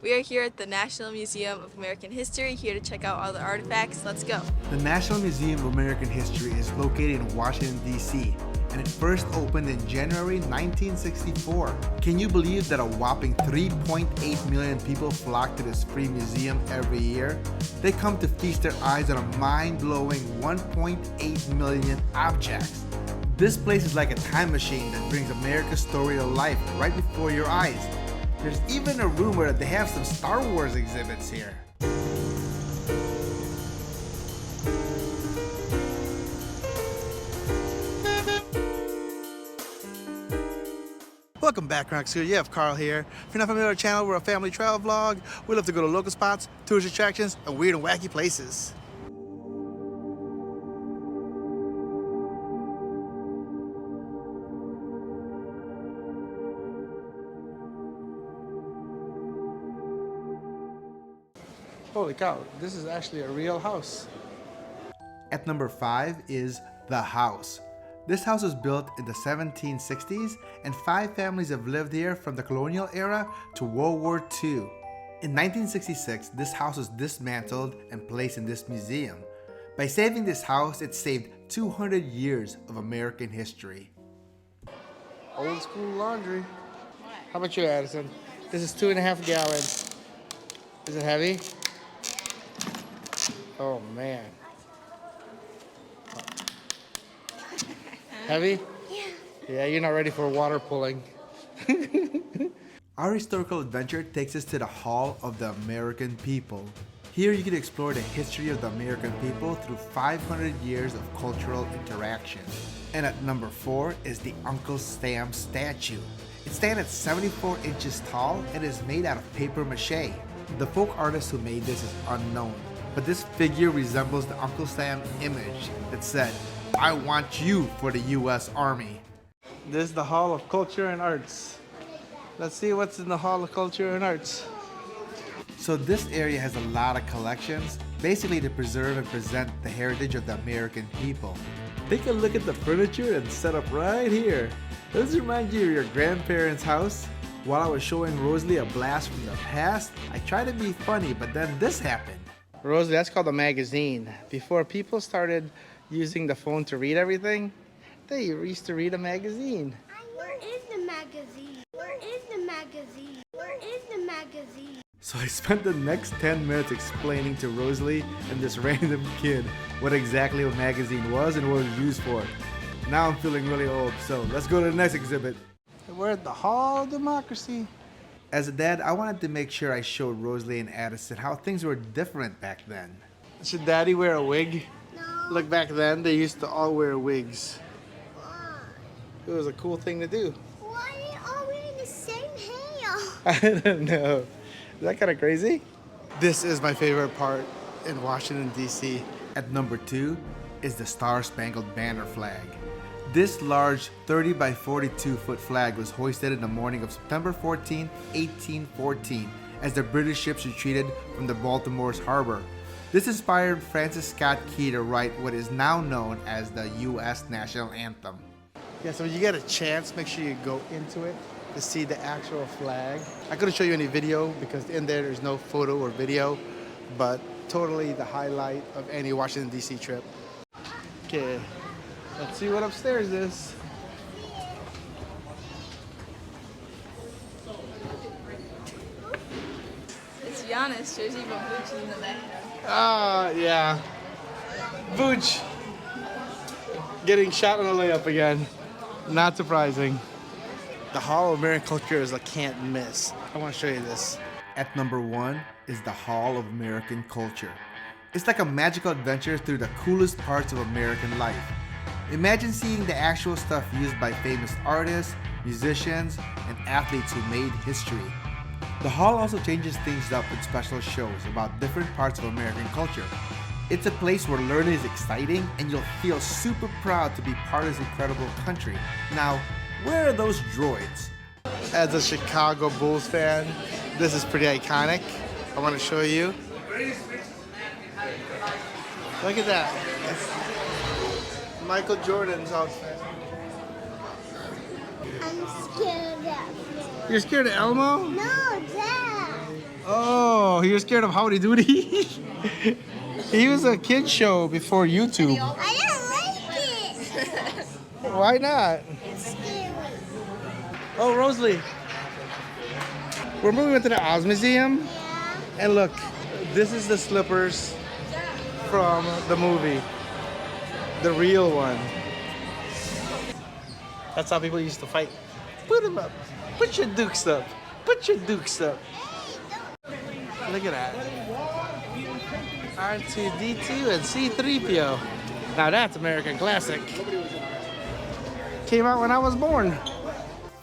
We are here at the National Museum of American History, here to check out all the artifacts. Let's go. The National Museum of American History is located in Washington, D.C., and it first opened in January 1964. Can you believe that a whopping 3.8 million people flock to this free museum every year? They come to feast their eyes on a mind-blowing 1.8 million objects. This place is like a time machine that brings America's story to life right before your eyes. There's even a room where they have some Star Wars exhibits here. Welcome back, Chronicles. You have Carl here. If you're not familiar with our channel, we're a family travel vlog. We love to go to local spots, tourist attractions, and weird and wacky places. Holy cow, this is actually a real house. At number 5 is the house. This house was built in the 1760s, and 5 families have lived here from the colonial era to World War II. In 1966, this house was dismantled and placed in this museum. By saving this house, it saved 200 years of American history. Old school laundry. How about you, Addison? This is 2.5 gallons. Is it heavy? Oh man. Heavy? Yeah. Yeah, you're not ready for water pulling. Our historical adventure takes us to the Hall of the American People. Here you can explore the history of the American people through 500 years of cultural interaction. And at number 4 is the Uncle Sam statue. It stands at 74 inches tall and is made out of paper mache. The folk artist who made this is unknown, but this figure resembles the Uncle Sam image that said, "I want you for the U.S. Army." This is the Hall of Culture and Arts. Let's see what's in the Hall of Culture and Arts. So this area has a lot of collections, basically to preserve and present the heritage of the American people. Take a look at the furniture and setup right here. Does it remind you of your grandparents' house? While I was showing Rosalie a blast from the past, I tried to be funny, but then this happened. Rosalie, that's called a magazine. Before people started using the phone to read everything, they used to read a magazine. Where is the magazine? Where is the magazine? Where is the magazine? So I spent the next 10 minutes explaining to Rosalie and this random kid what exactly a magazine was and what it was used for. Now I'm feeling really old, so let's go to the next exhibit. We're at the Hall of Democracy. As a dad, I wanted to make sure I showed Rosalie and Addison how things were different back then. Should Daddy wear a wig? No. Look, back then, they used to all wear wigs. Why? It was a cool thing to do. Why are they all wearing the same hair? I don't know. Is that kind of crazy? This is my favorite part in Washington, D.C. At number 2 is the Star-Spangled Banner flag. This large 30 by 42 foot flag was hoisted in the morning of September 14, 1814, as the British ships retreated from the Baltimore's harbor. This inspired Francis Scott Key to write what is now known as the U.S. National Anthem. Yeah, so when you get a chance, make sure you go into it to see the actual flag. I couldn't show you any video because in there's no photo or video, but totally the highlight of any Washington, D.C. trip. Okay. Let's see what upstairs is. It's Giannis jersey, but Booch is in the background. Ah, yeah. Booch getting shot on the layup again. Not surprising. The Hall of American Culture is a can't miss. I want to show you this. At number 1 is the Hall of American Culture. It's like a magical adventure through the coolest parts of American life. Imagine seeing the actual stuff used by famous artists, musicians, and athletes who made history. The hall also changes things up with special shows about different parts of American culture. It's a place where learning is exciting and you'll feel super proud to be part of this incredible country. Now, where are those droids? As a Chicago Bulls fan, this is pretty iconic. I want to show you. Look at that. Michael Jordan's outfit. I'm scared of that. You're scared of Elmo? No, Dad. Oh, Oh, he was scared of Howdy Doody. He was a kid show before YouTube. I don't like it. Why not? It's scary. Oh, Rosalie. We're moving into the Oz Museum. Yeah. And look, this is the slippers from the movie. The real one. That's how people used to fight. Put them up. Put your dukes up. Put your dukes up. Look at that. R2-D2 and C-3PO. Now that's American classic. Came out when I was born.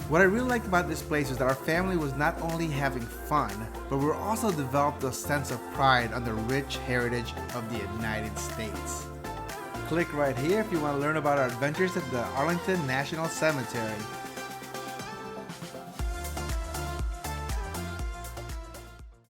What I really liked about this place is that our family was not only having fun, but we also developed a sense of pride on the rich heritage of the United States. Click right here if you want to learn about our adventures at the Arlington National Cemetery.